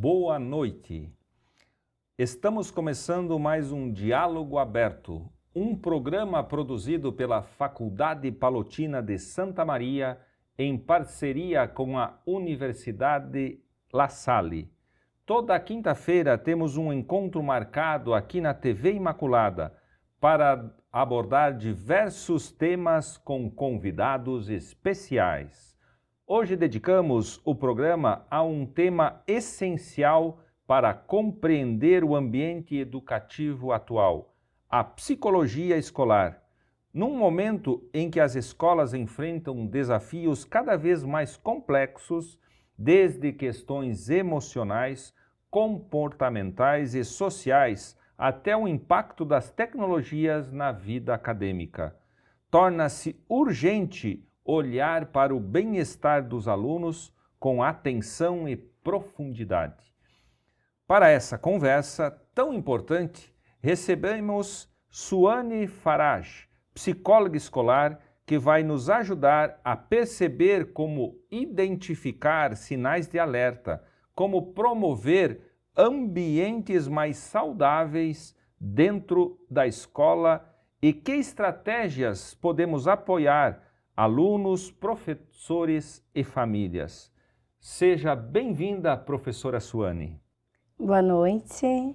boa noite. Estamos começando mais um Diálogo Aberto, um programa produzido pela Faculdade Palotina de Santa Maria em parceria com a Universidade La Salle. Toda quinta-feira temos um encontro marcado aqui na TV Imaculada para abordar diversos temas com convidados especiais. Hoje dedicamos o programa a um tema essencial para compreender o ambiente educativo atual, a psicologia escolar. Num momento em que as escolas enfrentam desafios cada vez mais complexos, desde questões emocionais, comportamentais e sociais, até o impacto das tecnologias na vida acadêmica. Torna-se urgente olhar para o bem-estar dos alunos com atenção e profundidade. Para essa conversa tão importante, recebemos Suane Farage, psicóloga escolar, que vai nos ajudar a perceber como identificar sinais de alerta, como promover ambientes mais saudáveis dentro da escola e que estratégias podemos apoiar alunos, professores e famílias. Seja bem-vinda, professora Suane. Boa noite.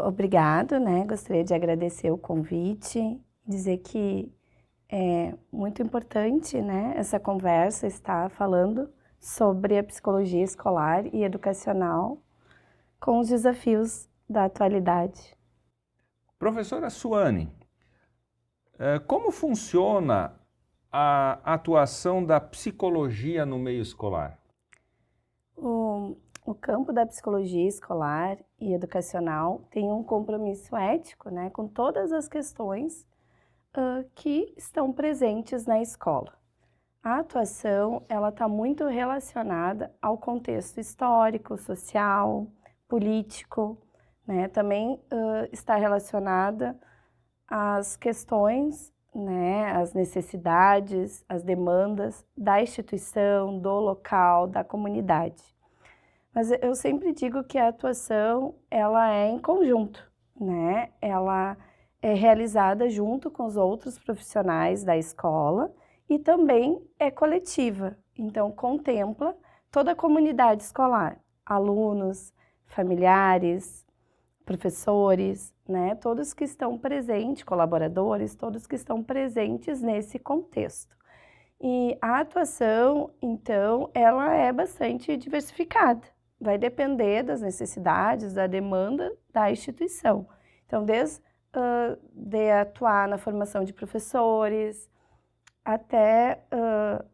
Obrigado, Gostaria de agradecer o convite, dizer que é muito importante, essa conversa, estar falando sobre a psicologia escolar e educacional com os desafios da atualidade. Professora Suane, como funciona a atuação da psicologia no meio escolar? O campo da psicologia escolar e educacional tem um compromisso ético, com todas as questões que estão presentes na escola. A atuação, ela está muito relacionada ao contexto histórico, social, político, Também está relacionada às questões, as necessidades, as demandas da instituição, do local, da comunidade. Mas eu sempre digo que a atuação, ela é em conjunto, Ela é realizada junto com os outros profissionais da escola e também é coletiva. Então, contempla toda a comunidade escolar, alunos, familiares, professores, todos que estão presentes, colaboradores, todos que estão presentes nesse contexto. E a atuação, então, ela é bastante diversificada. Vai depender das necessidades, da demanda da instituição. Então, desde de atuar na formação de professores, até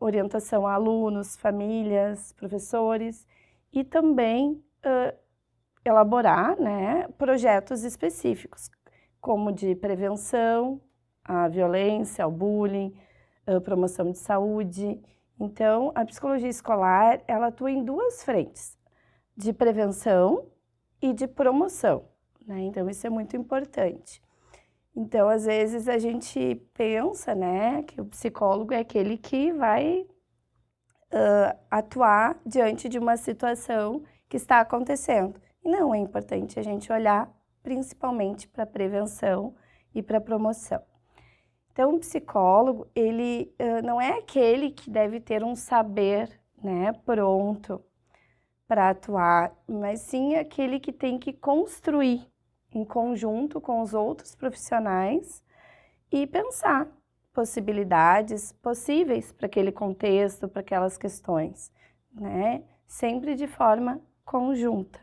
orientação a alunos, famílias, professores, e também elaborar projetos específicos, como de prevenção à violência, ao bullying, promoção de saúde. Então, a psicologia escolar, ela atua em duas frentes, de prevenção e de promoção, Então, isso é muito importante. Então, às vezes, a gente pensa, que o psicólogo é aquele que vai atuar diante de uma situação que está acontecendo. E não, é importante a gente olhar principalmente para a prevenção e para a promoção. Então, o psicólogo, ele não é aquele que deve ter um saber, pronto para atuar, mas sim aquele que tem que construir em conjunto com os outros profissionais e pensar possibilidades possíveis para aquele contexto, para aquelas questões, Sempre de forma conjunta.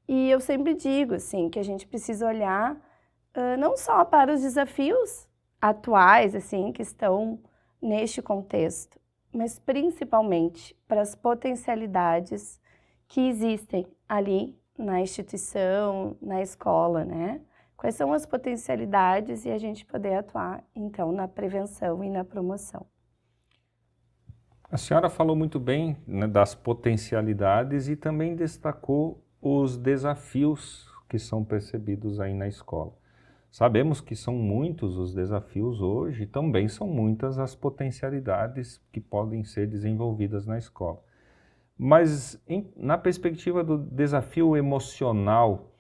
E eu sempre digo, assim, que a gente precisa olhar não só para os desafios atuais, assim, que estão neste contexto, mas principalmente para as potencialidades que existem ali na instituição, na escola, Quais são as potencialidades e a gente poder atuar, então, na prevenção e na promoção. A senhora falou muito bem, das potencialidades e também destacou os desafios que são percebidos aí na escola. Sabemos que são muitos os desafios hoje e também são muitas as potencialidades que podem ser desenvolvidas na escola. Mas na perspectiva do desafio emocional,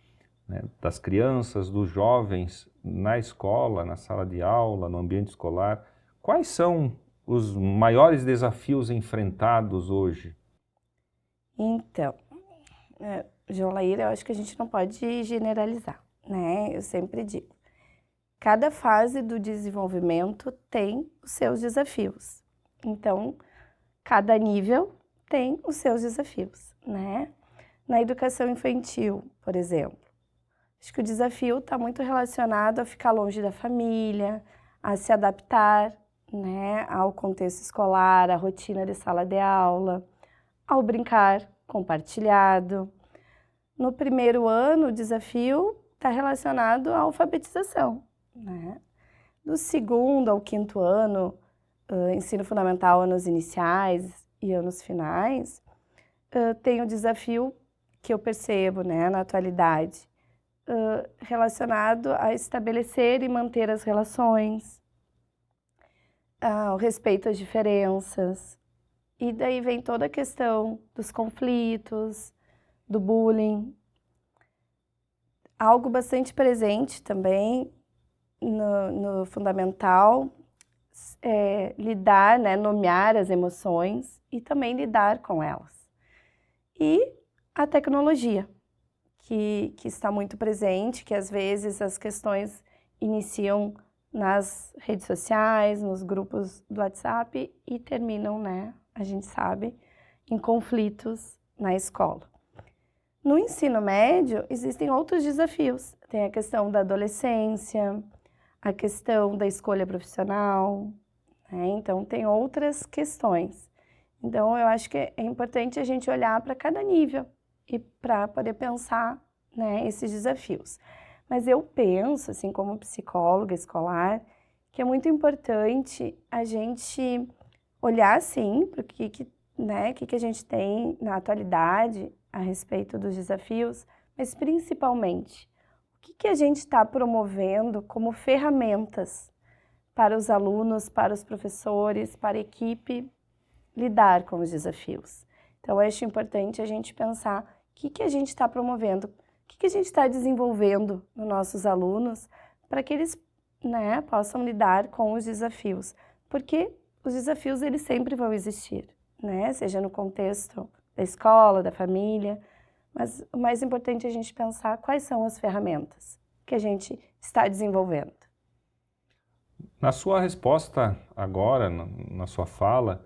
né, das crianças, dos jovens, na escola, na sala de aula, no ambiente escolar, quais são os maiores desafios enfrentados hoje? Então, João Laíra, eu acho que a gente não pode generalizar, né? Eu sempre digo, cada fase do desenvolvimento tem os seus desafios. Então, cada nível tem os seus desafios, né? Na educação infantil, por exemplo, acho que o desafio está muito relacionado a ficar longe da família, a se adaptar, né, ao contexto escolar, à rotina de sala de aula, ao brincar compartilhado. No primeiro ano, o desafio está relacionado à alfabetização, né? Do segundo ao quinto ano, ensino fundamental, anos iniciais e anos finais, tem o desafio que eu percebo, né, na atualidade, relacionado a estabelecer e manter as relações, ao respeito às diferenças. E daí vem toda a questão dos conflitos, do bullying. Algo bastante presente também no fundamental é lidar, né, nomear as emoções e também lidar com elas. E a tecnologia, que está muito presente, que às vezes as questões iniciam nas redes sociais, nos grupos do WhatsApp e terminam, né, a gente sabe, em conflitos na escola. No ensino médio, existem outros desafios. Tem a questão da adolescência, a questão da escolha profissional, né? Então, tem outras questões. Então, eu acho que é importante a gente olhar para cada nível e para poder pensar, né, esses desafios. Mas eu penso, assim, como psicóloga escolar, que é muito importante a gente olhar, sim, para o que a gente tem na atualidade a respeito dos desafios, mas principalmente, o que a gente está promovendo como ferramentas para os alunos, para os professores, para a equipe lidar com os desafios. Então, eu acho importante a gente pensar o que a gente está promovendo, o que a gente está desenvolvendo nos nossos alunos para que eles, né, possam lidar com os desafios. Porque os desafios, eles sempre vão existir, né? Seja no contexto da escola, da família, mas o mais importante é a gente pensar quais são as ferramentas que a gente está desenvolvendo. Na sua resposta agora, na sua fala,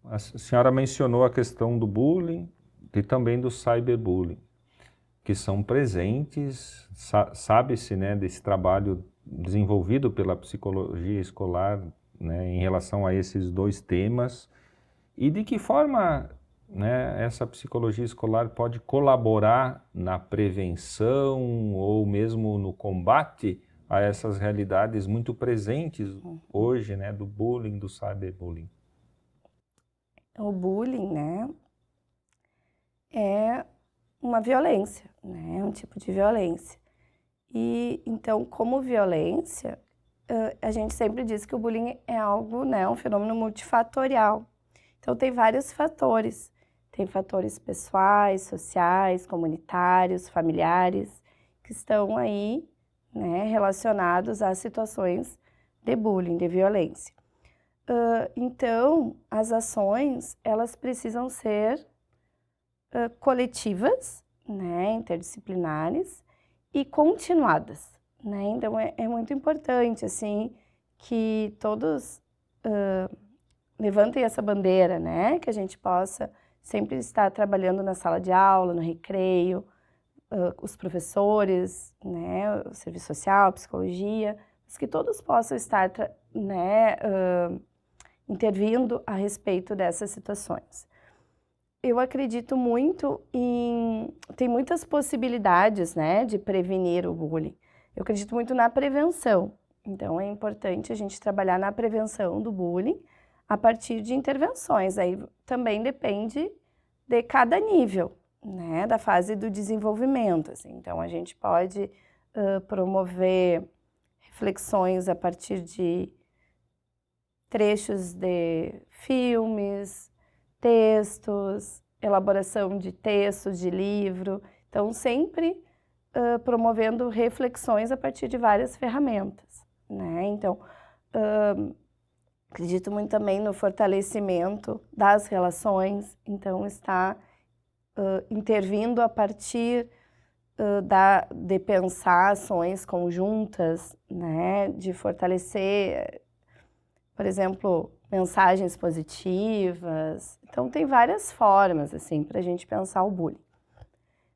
a senhora mencionou a questão do bullying e também do cyberbullying, que são presentes, sabe-se, né, desse trabalho desenvolvido pela psicologia escolar, né, em relação a esses dois temas, e de que forma, né, essa psicologia escolar pode colaborar na prevenção ou mesmo no combate a essas realidades muito presentes hoje, né, do bullying, do cyberbullying. O bullying, né, é uma violência, né, é um tipo de violência. E então, como violência, a gente sempre diz que o bullying é algo, né, um fenômeno multifatorial. Então, tem vários fatores. Tem fatores pessoais, sociais, comunitários, familiares, que estão aí, né, relacionados a situações de bullying, de violência. Então, as ações, elas precisam ser coletivas, né, interdisciplinares e continuadas, né? Então, é muito importante, assim, que todos levantem essa bandeira, né? Que a gente possa sempre estar trabalhando na sala de aula, no recreio, os professores, né? O serviço social, psicologia, mas que todos possam estar, né, intervindo a respeito dessas situações. Eu acredito muito tem muitas possibilidades, né, de prevenir o bullying. Eu acredito muito na prevenção. Então, é importante a gente trabalhar na prevenção do bullying a partir de intervenções. Aí também depende de cada nível, né, da fase do desenvolvimento, assim. Então, a gente pode promover reflexões a partir de trechos de filmes, textos, elaboração de textos, de livro. Então, sempre promovendo reflexões a partir de várias ferramentas, né? Então, acredito muito também no fortalecimento das relações, então está intervindo a partir de pensar ações conjuntas, né? De fortalecer, por exemplo, mensagens positivas. Então, tem várias formas, assim, para a gente pensar o bullying.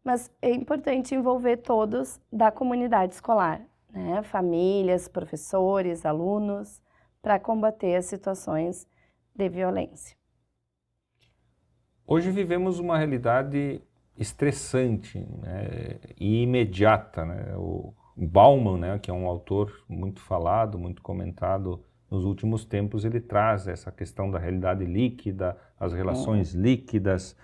Mas é importante envolver todos da comunidade escolar, né? Famílias, professores, alunos, para combater as situações de violência. Hoje vivemos uma realidade estressante, né, e imediata, né? O Bauman, né, que é um autor muito falado, muito comentado nos últimos tempos, ele traz essa questão da realidade líquida, as relações líquidas,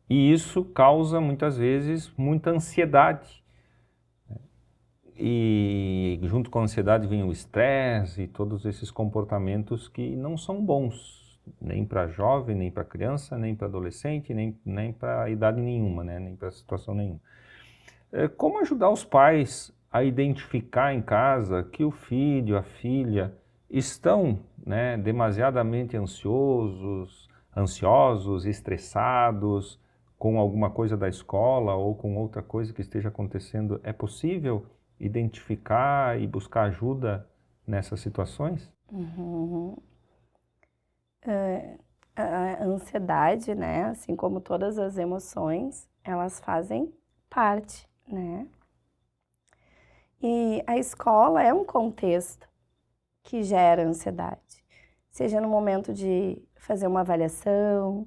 e isso causa muitas vezes muita ansiedade. E junto com a ansiedade vem o estresse e todos esses comportamentos que não são bons, nem para jovem, nem para criança, nem para adolescente, nem para idade nenhuma, né? Nem para situação nenhuma. Como ajudar os pais a identificar em casa que o filho, a filha estão, né, demasiadamente ansiosos, estressados com alguma coisa da escola ou com outra coisa que esteja acontecendo? É possível identificar e buscar ajuda nessas situações? A ansiedade, né, assim como todas as emoções, elas fazem parte, né? E a escola é um contexto que gera ansiedade, seja no momento de fazer uma avaliação,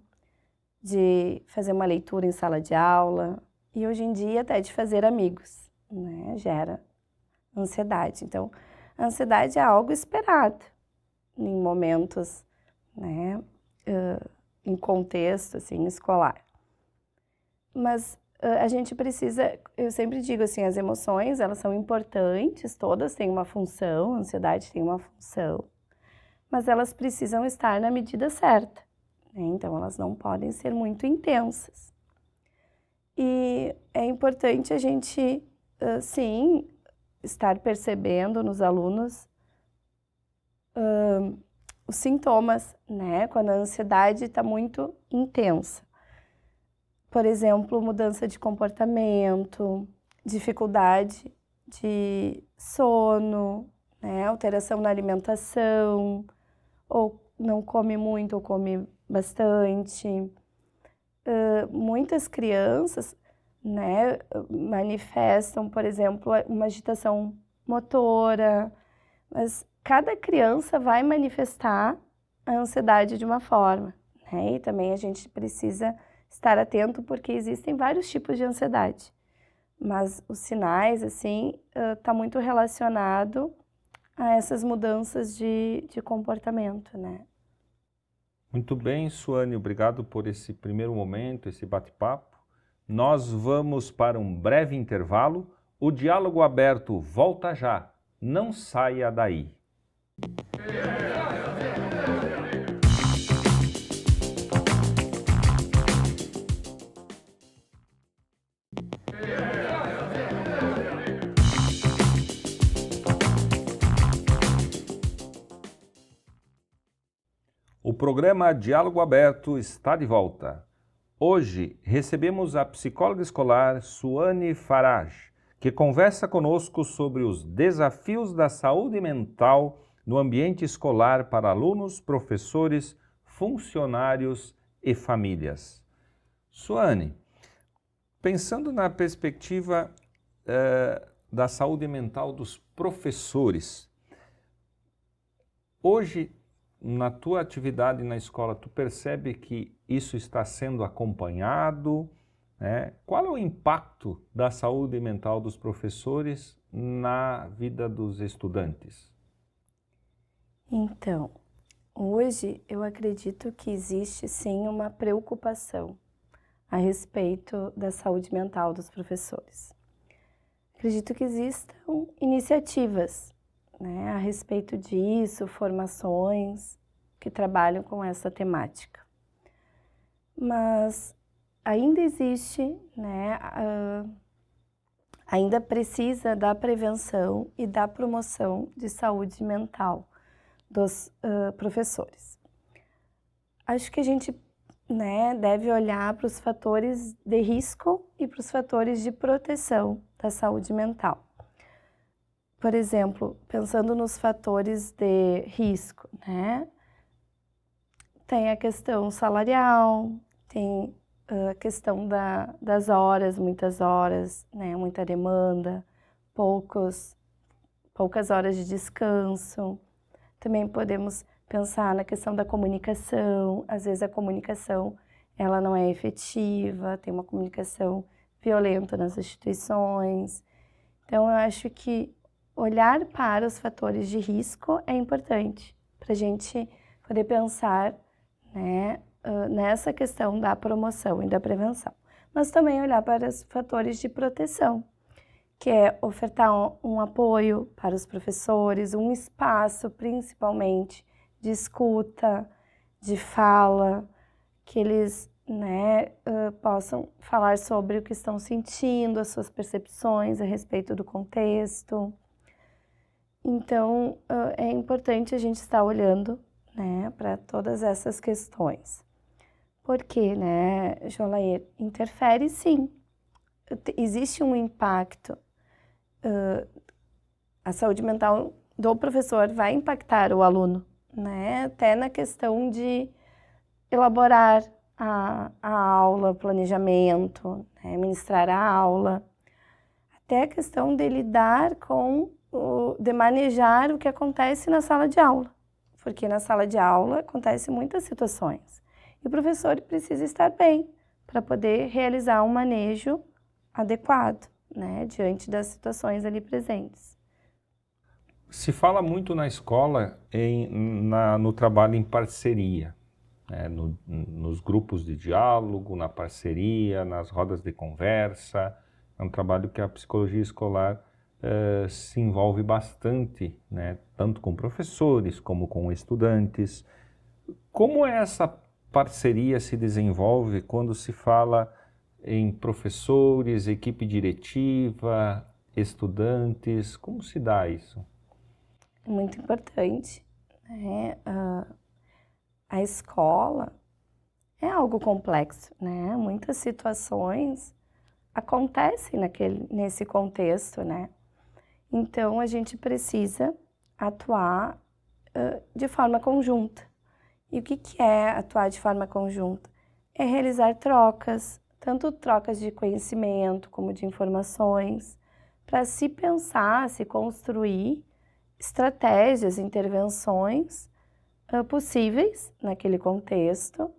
de fazer uma leitura em sala de aula e hoje em dia até de fazer amigos, né? Gera ansiedade. Então, a ansiedade é algo esperado em momentos, né, em contexto assim escolar. Mas a gente precisa, eu sempre digo assim, as emoções, elas são importantes, todas têm uma função, a ansiedade tem uma função, mas elas precisam estar na medida certa, né? Então, elas não podem ser muito intensas. E é importante a gente, sim, estar percebendo nos alunos os sintomas, né? Quando a ansiedade está muito intensa. Por exemplo, mudança de comportamento, dificuldade de sono, né? Alteração na alimentação, ou não come muito ou come bastante. Muitas crianças, né, manifestam, por exemplo, uma agitação motora, mas cada criança vai manifestar a ansiedade de uma forma, né? E também a gente precisa estar atento porque existem vários tipos de ansiedade, mas os sinais, assim, tá muito relacionado a essas mudanças de comportamento, né? Muito bem, Suane, obrigado por esse primeiro momento, esse bate-papo. Nós vamos para um breve intervalo. O Diálogo Aberto volta já. Não saia daí. O programa Diálogo Aberto está de volta. Hoje recebemos a psicóloga escolar Suane Farage, que conversa conosco sobre os desafios da saúde mental no ambiente escolar para alunos, professores, funcionários e famílias. Suane, pensando na perspectiva da saúde mental dos professores, hoje, na tua atividade na escola, tu percebe que isso está sendo acompanhado, né? Qual é o impacto da saúde mental dos professores na vida dos estudantes? Então, hoje eu acredito que existe sim uma preocupação a respeito da saúde mental dos professores. Acredito que existam iniciativas, né, a respeito disso, formações que trabalham com essa temática. Mas ainda existe, né, ainda precisa da prevenção e da promoção de saúde mental dos professores. Acho que a gente, né, deve olhar para os fatores de risco e para os fatores de proteção da saúde mental. Por exemplo, pensando nos fatores de risco, né, tem a questão salarial, tem a questão das horas, muitas horas, né, muita demanda, poucas horas de descanso. Também podemos pensar na questão da comunicação. Às vezes a comunicação ela não é efetiva, tem uma comunicação violenta nas instituições. Então eu acho que olhar para os fatores de risco é importante para a gente poder pensar, né, nessa questão da promoção e da prevenção. Mas também olhar para os fatores de proteção, que é ofertar um apoio para os professores, um espaço principalmente de escuta, de fala, que eles, né, possam falar sobre o que estão sentindo, as suas percepções a respeito do contexto. Então, é importante a gente estar olhando, né, para todas essas questões. Porque, né, Jolair, interfere sim. Existe um impacto. A saúde mental do professor vai impactar o aluno, né, até na questão de elaborar a aula, planejamento, né, ministrar a aula, até a questão de lidar com, de manejar o que acontece na sala de aula, porque na sala de aula acontecem muitas situações e o professor precisa estar bem para poder realizar um manejo adequado, né, diante das situações ali presentes. Se fala muito na escola no trabalho em parceria, né, nos grupos de diálogo, na parceria, nas rodas de conversa. É um trabalho que a psicologia escolar se envolve bastante, né, tanto com professores como com estudantes. Como essa parceria se desenvolve quando se fala em professores, equipe diretiva, estudantes? Como se dá isso? É muito importante, né? A escola é algo complexo, né? Muitas situações acontecem nesse contexto, né? Então, a gente precisa atuar de forma conjunta. E o que é atuar de forma conjunta? É realizar trocas, tanto trocas de conhecimento como de informações, para se pensar, se construir estratégias, intervenções possíveis naquele contexto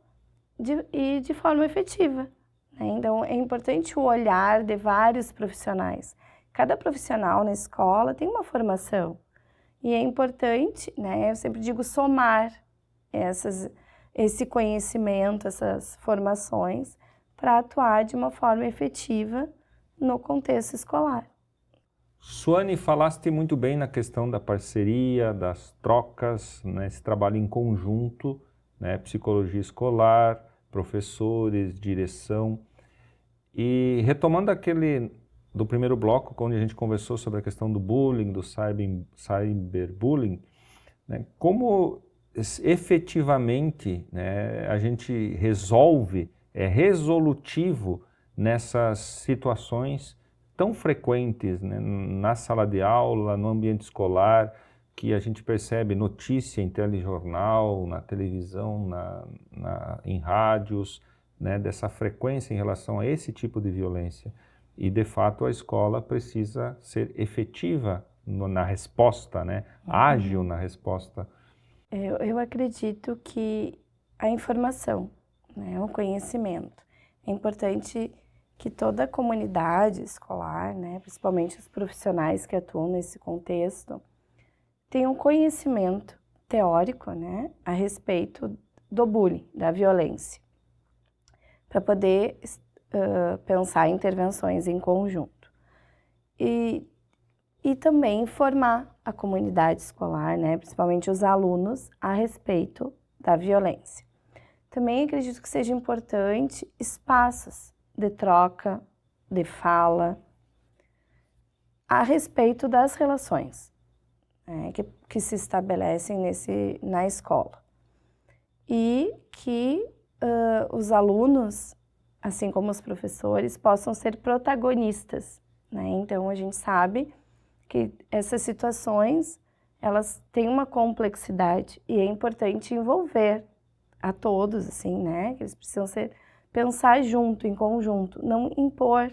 e de forma efetiva, né? Então, é importante o olhar de vários profissionais. Cada profissional na escola tem uma formação e é importante, né, eu sempre digo, somar esse conhecimento, essas formações para atuar de uma forma efetiva no contexto escolar. Suane, falaste muito bem na questão da parceria, das trocas, né, esse trabalho em conjunto, né, psicologia escolar, professores, direção. E retomando aquele do primeiro bloco, onde a gente conversou sobre a questão do bullying, do cyberbullying, né, como efetivamente, né, a gente resolve, é resolutivo nessas situações tão frequentes, né, na sala de aula, no ambiente escolar, que a gente percebe notícia em telejornal, na televisão, em rádios, né, dessa frequência em relação a esse tipo de violência. E, de fato, a escola precisa ser efetiva na resposta, né, ágil na resposta. Eu acredito que a informação, né, o conhecimento, é importante que toda a comunidade escolar, né, principalmente os profissionais que atuam nesse contexto, tenham conhecimento teórico, né, a respeito do bullying, da violência, para poder pensar em intervenções em conjunto. E também formar a comunidade escolar, né, principalmente os alunos, a respeito da violência. também acredito que seja importante espaços de troca, de fala, a respeito das relações que se estabelecem na escola. E que os alunos, assim como os professores, possam ser protagonistas, né? Então, a gente sabe que essas situações, elas têm uma complexidade e é importante envolver a todos, assim, né? Que eles precisam pensar junto, em conjunto, não impor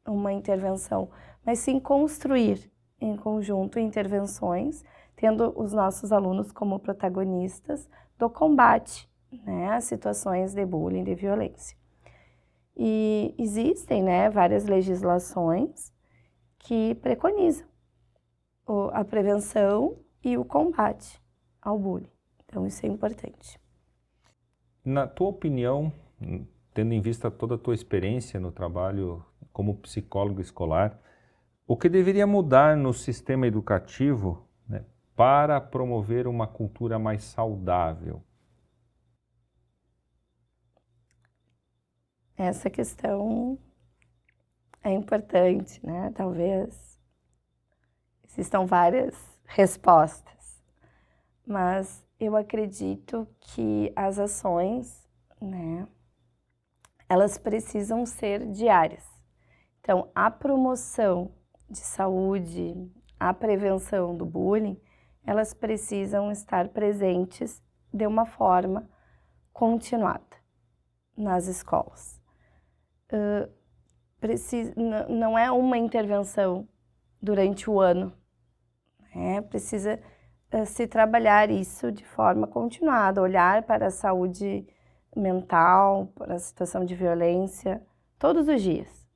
uma intervenção, mas sim construir em conjunto intervenções, tendo os nossos alunos como protagonistas do combate, né, às situações de bullying, de violência. E existem, né, várias legislações que preconizam a prevenção e o combate ao bullying. Então, isso é importante. Na tua opinião, tendo em vista toda a tua experiência no trabalho como psicólogo escolar, o que deveria mudar no sistema educativo, né, para promover uma cultura mais saudável? Essa questão é importante, né? Talvez existam várias respostas, mas eu acredito que as ações, né, elas precisam ser diárias. Então, a promoção de saúde, a prevenção do bullying, elas precisam estar presentes de uma forma continuada nas escolas. Não é uma intervenção durante o ano, né? Precisa se trabalhar isso de forma continuada, olhar para a saúde mental, para a situação de violência, todos os dias.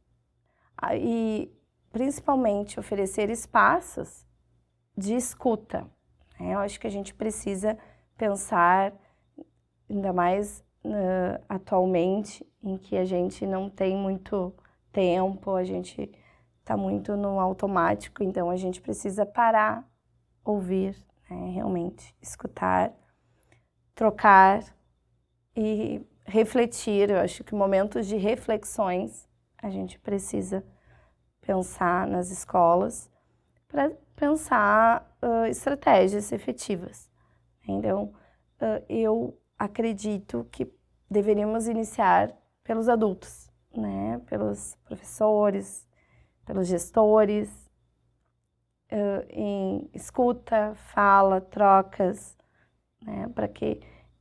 E, principalmente, oferecer espaços de escuta, né? Eu acho que a gente precisa pensar, ainda mais atualmente, em que a gente não tem muito tempo, a gente está muito no automático, então a gente precisa parar, ouvir, né? Realmente, escutar, trocar e refletir. Eu acho que momentos de reflexões a gente precisa pensar nas escolas para pensar estratégias efetivas. Então, eu acredito que deveríamos iniciar pelos adultos, né? Pelos professores, pelos gestores, em escuta, fala, trocas, né?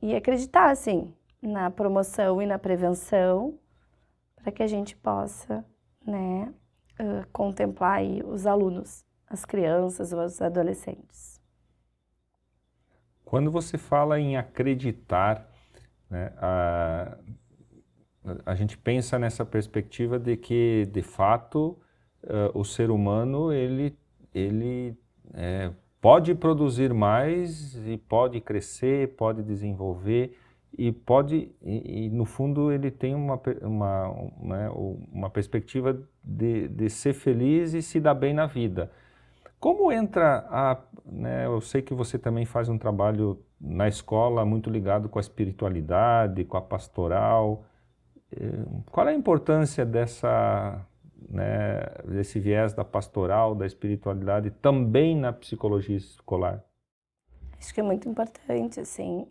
E acreditar, assim, na promoção e na prevenção, para que a gente possa, né, contemplar aí os alunos, as crianças, os adolescentes. Quando você fala em acreditar, né, a gente pensa nessa perspectiva de que, de fato, o ser humano ele pode produzir mais e pode crescer, pode desenvolver e no fundo ele tem uma perspectiva de ser feliz e se dar bem na vida. Como entra eu sei que você também faz um trabalho na escola muito ligado com a espiritualidade, com a pastoral. Qual é a importância desse viés da pastoral, da espiritualidade, também na psicologia escolar? Acho que é muito importante, assim,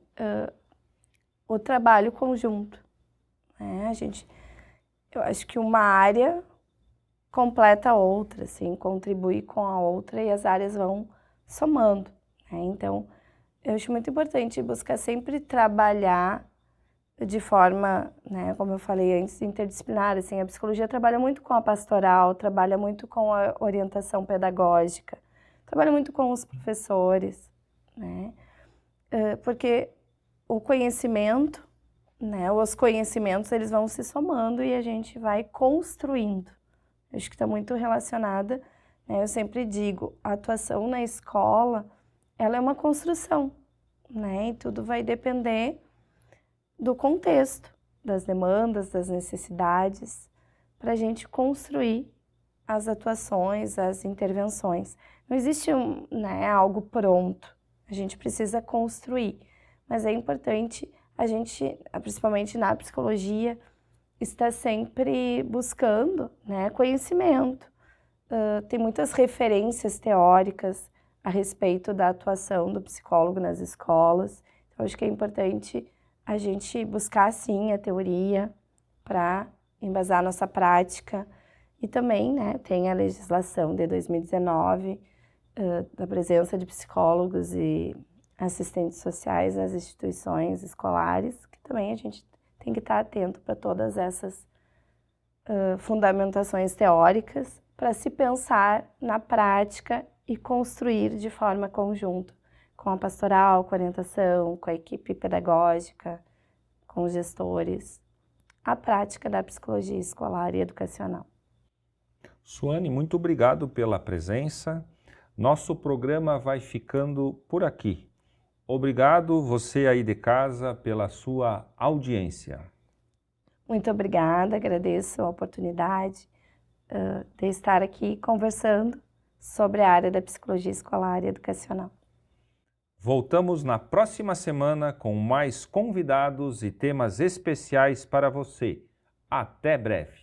o trabalho conjunto, né? Eu acho que uma área completa a outra, assim, contribui com a outra e as áreas vão somando, né? Então, eu acho muito importante buscar sempre trabalhar de forma, né, como eu falei antes, interdisciplinar, assim, a psicologia trabalha muito com a pastoral, trabalha muito com a orientação pedagógica, trabalha muito com os professores, né, porque o conhecimento, né, os conhecimentos, eles vão se somando e a gente vai construindo. Eu acho que está muito relacionada, né, eu sempre digo, a atuação na escola, ela é uma construção, né, e tudo vai depender do contexto, das demandas, das necessidades, para a gente construir as atuações, as intervenções. Não existe algo pronto, a gente precisa construir, mas é importante a gente, principalmente na psicologia, está sempre buscando, né, conhecimento. Tem muitas referências teóricas a respeito da atuação do psicólogo nas escolas. Então, acho que é importante a gente buscar, sim, a teoria para embasar a nossa prática. E também, né, tem a legislação de 2019, da presença de psicólogos e assistentes sociais nas instituições escolares, que também a gente tem que estar atento para todas essas fundamentações teóricas, para se pensar na prática e construir de forma conjunta, com a pastoral, com a orientação, com a equipe pedagógica, com os gestores, a prática da psicologia escolar e educacional. Suane, muito obrigado pela presença. Nosso programa vai ficando por aqui. Obrigado, você aí de casa, pela sua audiência. Muito obrigada, agradeço a oportunidade de estar aqui conversando sobre a área da psicologia escolar e educacional. Voltamos na próxima semana com mais convidados e temas especiais para você. Até breve!